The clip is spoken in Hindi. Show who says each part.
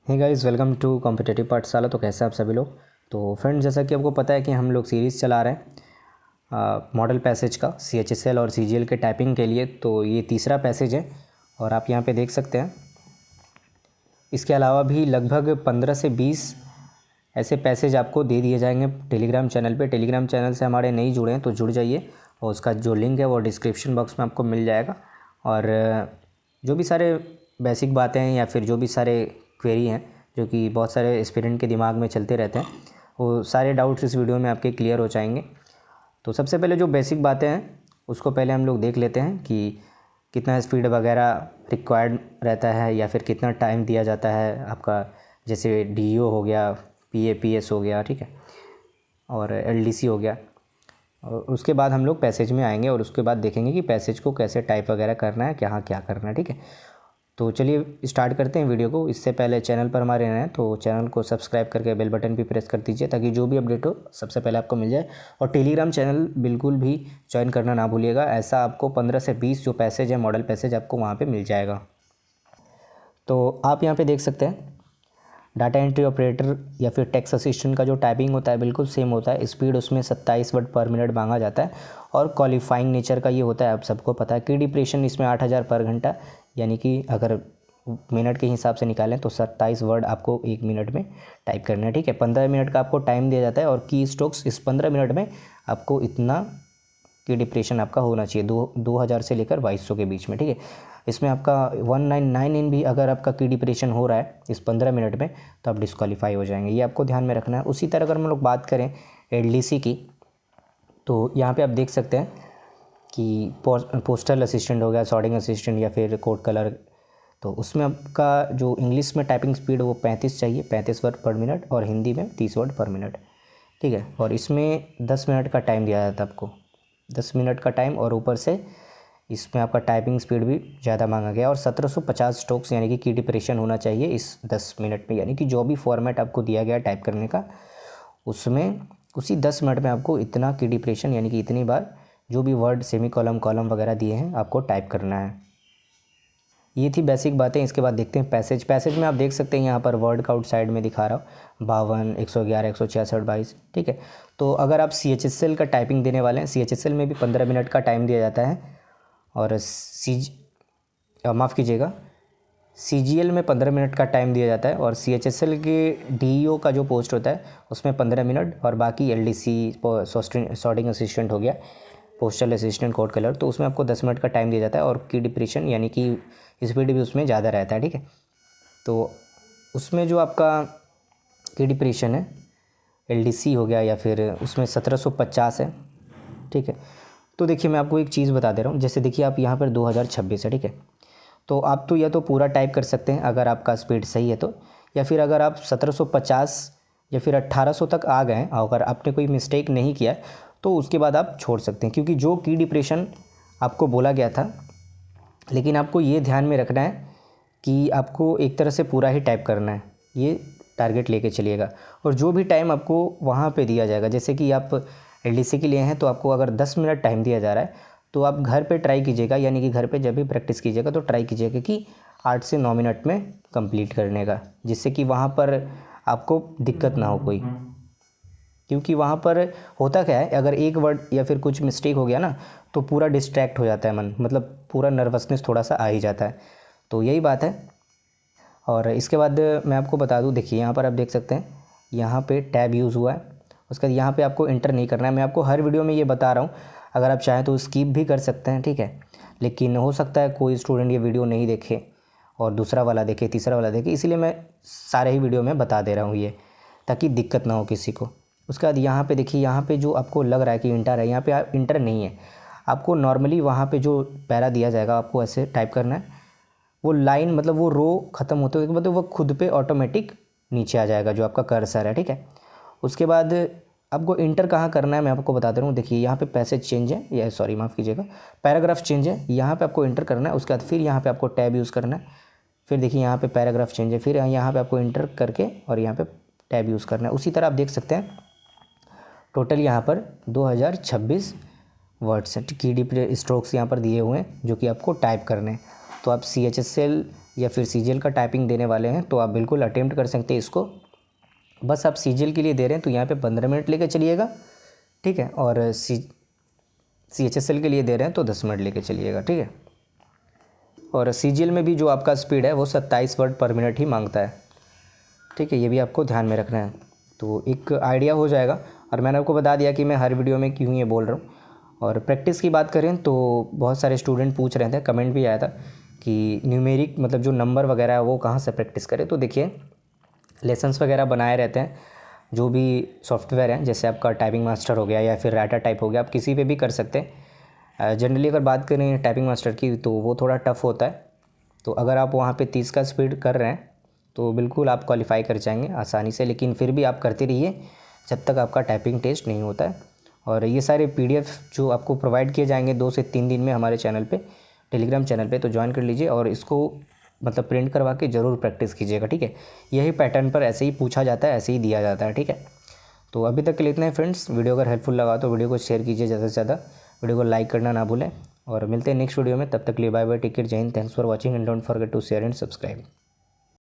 Speaker 1: Hey guys, welcome to competitive Pathshala. तो कैसे आप सभी लोग। तो फ्रेंड्स, जैसा कि आपको पता है कि हम लोग सीरीज़ चला रहे हैं मॉडल पैसेज का CHSL और CGL के टाइपिंग के लिए। तो ये तीसरा पैसेज है और आप यहाँ पे देख सकते हैं। इसके अलावा भी लगभग 15 से 20 ऐसे पैसेज आपको दे दिए जाएंगे टेलीग्राम चैनल पे। टेलीग्राम चैनल से हमारे नहीं जुड़े हैं तो जुड़ जाइए, और उसका जो लिंक है वो डिस्क्रिप्शन बॉक्स में आपको मिल जाएगा। और जो भी सारे बेसिक बातें हैं या फिर जो भी सारे क्वेरी हैं जो कि बहुत सारे एस्पिरेंट के दिमाग में चलते रहते हैं, वो सारे डाउट्स इस वीडियो में आपके क्लियर हो जाएंगे। तो सबसे पहले जो बेसिक बातें हैं उसको पहले हम लोग देख लेते हैं कि कितना स्पीड वगैरह रिक्वायर्ड रहता है या फिर कितना टाइम दिया जाता है आपका। जैसे DO हो गया, PAPS हो गया, ठीक है, और LDC हो गया। और उसके बाद हम लोग पैसेज में आएंगे और उसके बाद देखेंगे कि पैसेज को कैसे टाइप वगैरह करना है, क्या क्या करना है, ठीक है। तो चलिए स्टार्ट करते हैं वीडियो को। इससे पहले चैनल पर हमारे नए हैं तो चैनल को सब्सक्राइब करके बेल बटन भी प्रेस कर दीजिए ताकि जो भी अपडेट हो सबसे पहले आपको मिल जाए। और टेलीग्राम चैनल बिल्कुल भी ज्वाइन करना ना भूलिएगा, ऐसा आपको 15 से 20 जो पैसेज है मॉडल पैसेज आपको वहाँ पर मिल जाएगा। तो आप यहाँ पर देख सकते हैं डाटा एंट्री ऑपरेटर या फिर टेक्स्ट असिस्टेंट का जो टाइपिंग होता है बिल्कुल सेम होता है। स्पीड उसमें 27 वर्ड पर मिनट मांगा जाता है और क्वालिफाइंग नेचर का ये होता है, आप सबको पता है। की डिप्रेशन इसमें 8000 पर घंटा, यानी कि अगर मिनट के हिसाब से निकालें तो 27 वर्ड आपको 1 मिनट में टाइप करना है, ठीक है। 15 मिनट का आपको टाइम दिया जाता है और की स्ट्रोक्स इस 15 मिनट में आपको इतना की डिप्रेशन आपका होना चाहिए 2000 से लेकर 2200 के बीच में, ठीक है। इसमें आपका 199 इन भी अगर आपका की डिप्रेशन हो रहा है इस 15 मिनट में तो आप डिस्क्वालीफाई हो जाएंगे, ये आपको ध्यान में रखना है। उसी तरह अगर हम लोग बात करें LDC की, तो यहाँ पे आप देख सकते हैं कि पोस्टल असिस्टेंट हो गया, सॉर्टिंग असिस्टेंट या फिर कोड कलर, तो उसमें आपका जो इंग्लिश में टाइपिंग स्पीड वो 35 चाहिए, 35 वर्ड पर मिनट, और हिंदी में 30 वर्ड पर मिनट, ठीक है। और इसमें 10 मिनट का टाइम दिया जाता है आपको, 10 मिनट का टाइम, और ऊपर से इसमें आपका टाइपिंग स्पीड भी ज़्यादा मांगा गया। और 1750 स्ट्रोक्स यानी कि की डिप्रेशन होना चाहिए इस 10 मिनट में, यानी कि जो भी फॉर्मेट आपको दिया गया टाइप करने का उसमें उसी 10 मिनट में आपको इतना की डिप्रेशन यानी कि इतनी बार जो भी वर्ड सेमी कॉलम कॉलम वगैरह दिए हैं आपको टाइप करना है। ये थी बेसिक बातें। इसके बाद देखते हैं पैसेज में आप देख सकते हैं यहाँ पर वर्ड काउंट साइड में दिखा रहा हूँ 52, 111, 166, 22, ठीक है। तो अगर आप CHSL का टाइपिंग देने वाले हैं, CHSL में भी 15 मिनट का टाइम दिया जाता है, और माफ़ कीजिएगा, CGL में 15 मिनट का टाइम दिया जाता है, और CHSL के DEO का जो पोस्ट होता है उसमें 15 मिनट, और बाकी LDC सॉर्टिंग असिस्टेंट हो गया, पोस्टल असिस्टेंट, कोड कलर, तो उसमें आपको 10 मिनट का टाइम दिया जाता है। और की डिप्रेशन यानी कि स्पीड भी उसमें ज़्यादा रहता है, ठीक है। तो उसमें जो आपका की डिप्रेशन है LDC हो गया या फिर उसमें 1750 है, ठीक है। तो देखिए मैं आपको एक चीज़ बता दे रहा हूँ। जैसे देखिए आप यहाँ पर 2026 है, ठीक है। तो आप तो या तो पूरा टाइप कर सकते हैं अगर आपका स्पीड सही है तो, या फिर अगर आप 1750 या फिर 1800 तक आ गए अगर आपने कोई मिस्टेक नहीं किया तो उसके बाद आप छोड़ सकते हैं, क्योंकि जो की डिप्रेशन आपको बोला गया था, लेकिन आपको ये ध्यान में रखना है कि आपको एक तरह से पूरा ही टाइप करना है, ये टारगेट लेके चलिएगा। और जो भी टाइम आपको वहाँ पे दिया जाएगा, जैसे कि आप LDC के लिए हैं तो आपको अगर 10 मिनट टाइम दिया जा रहा है तो आप घर पे ट्राई कीजिएगा, यानी कि घर पे जब भी प्रैक्टिस कीजिएगा तो ट्राई कीजिएगा कि 8 से 9 मिनट में कंप्लीट करने का, जिससे कि वहाँ पर आपको दिक्कत ना हो कोई। क्योंकि वहाँ पर होता क्या है, अगर एक वर्ड या फिर कुछ मिस्टेक हो गया ना तो पूरा डिस्ट्रैक्ट हो जाता है मन, मतलब पूरा नर्वसनेस थोड़ा सा आ ही जाता है। तो यही बात है। और इसके बाद मैं आपको बता दूं, देखिए यहाँ पर आप देख सकते हैं यहाँ पे टैब यूज़ हुआ है, उसके बाद यहाँ पे आपको इंटर नहीं करना है। मैं आपको हर वीडियो में ये बता रहा हूँ, अगर आप चाहें तो स्किप भी कर सकते हैं, ठीक है। लेकिन हो सकता है कोई स्टूडेंट ये वीडियो नहीं देखे और दूसरा वाला देखे, तीसरा वाला देखे, इसीलिए मैं सारे ही वीडियो में बता दे रहा हूँ ये, ताकि दिक्कत ना हो किसी को। उसके बाद यहाँ पे देखिए, यहाँ पे जो आपको लग रहा है कि इंटर है, यहाँ पे इंटर नहीं है। आपको नॉर्मली वहाँ पे जो पैरा दिया जाएगा आपको ऐसे टाइप करना है, वो लाइन मतलब वो रो ख़त्म होते हुए मतलब वो खुद पे ऑटोमेटिक नीचे आ जाएगा जो आपका कर्सर है, ठीक है। उसके बाद आपको इंटर कहाँ करना है मैं आपको बता दे रहा हूँ। देखिए यहाँ पे पैसेज चेंज है, या सॉरी माफ़ कीजिएगा, पैराग्राफ चेंज है, यहाँ पे आपको इंटर करना है। उसके बाद फिर यहाँ पे आपको टैब यूज़ करना है, फिर देखिए यहाँ पे पैराग्राफ चेंज है, फिर यहाँ पे आपको इंटर करके और यहाँ पे टैब यूज़ करना है। उसी तरह आप देख सकते हैं टोटल यहाँ पर 2026 वर्ड्स हैं, की स्ट्रोक्स यहाँ पर दिए हुए हैं जो कि आपको टाइप करने हैं। तो आप CHSL या फिर CGL का टाइपिंग देने वाले हैं तो आप बिल्कुल अटेम्प्ट कर सकते हैं इसको। बस आप CGL के लिए दे रहे हैं तो यहाँ पे 15 मिनट लेके चलिएगा, ठीक है। और CHSL के लिए दे रहे हैं तो 10 मिनट लेके चलिएगा, ठीक है। और CGL में भी जो आपका स्पीड है वो 27 वर्ड पर मिनट ही मांगता है, ठीक है। ये भी आपको ध्यान में रखना है, तो एक आइडिया हो जाएगा। और मैंने आपको बता दिया कि मैं हर वीडियो में क्यों ये बोल रहा हूँ। और प्रैक्टिस की बात करें तो बहुत सारे स्टूडेंट पूछ रहे थे, कमेंट भी आया था कि न्यूमेरिक मतलब जो नंबर वगैरह है वो कहाँ से प्रैक्टिस करें। तो देखिए, लेसन्स वगैरह बनाए रहते हैं, जो भी सॉफ्टवेयर है, जैसे आपका टाइपिंग मास्टर हो गया या फिर राइटर टाइप हो गया, आप किसी पे भी कर सकते हैं। जनरली अगर बात करें टाइपिंग मास्टर की तो वो थोड़ा टफ होता है। तो अगर आप वहाँ पे 30 का स्पीड कर रहे हैं तो बिल्कुल आप क्वालिफाई कर जाएंगे आसानी से। लेकिन फिर भी आप करते रहिए जब तक आपका टाइपिंग टेस्ट नहीं होता है। और ये सारे PDF जो आपको प्रोवाइड किए जाएंगे 2 से 3 दिन में हमारे चैनल पे, टेलीग्राम चैनल पे, तो ज्वाइन कर लीजिए और इसको मतलब प्रिंट करवा के ज़रूर प्रैक्टिस कीजिएगा, ठीक है। यही पैटर्न पर ऐसे ही पूछा जाता है, ऐसे ही दिया जाता है, ठीक है। तो अभी तक के लिए इतना है फ्रेंड्स। वीडियो अगर हेल्पफुल लगा तो वीडियो को शेयर कीजिए ज़्यादा से ज़्यादा, वीडियो को लाइक करना ना भूलें। और मिलते हैं नेक्स्ट वीडियो में, तब तक के लिए बाय बाय, टेक केयर, जय हिंद, thanks for watching and don't forget to share and subscribe.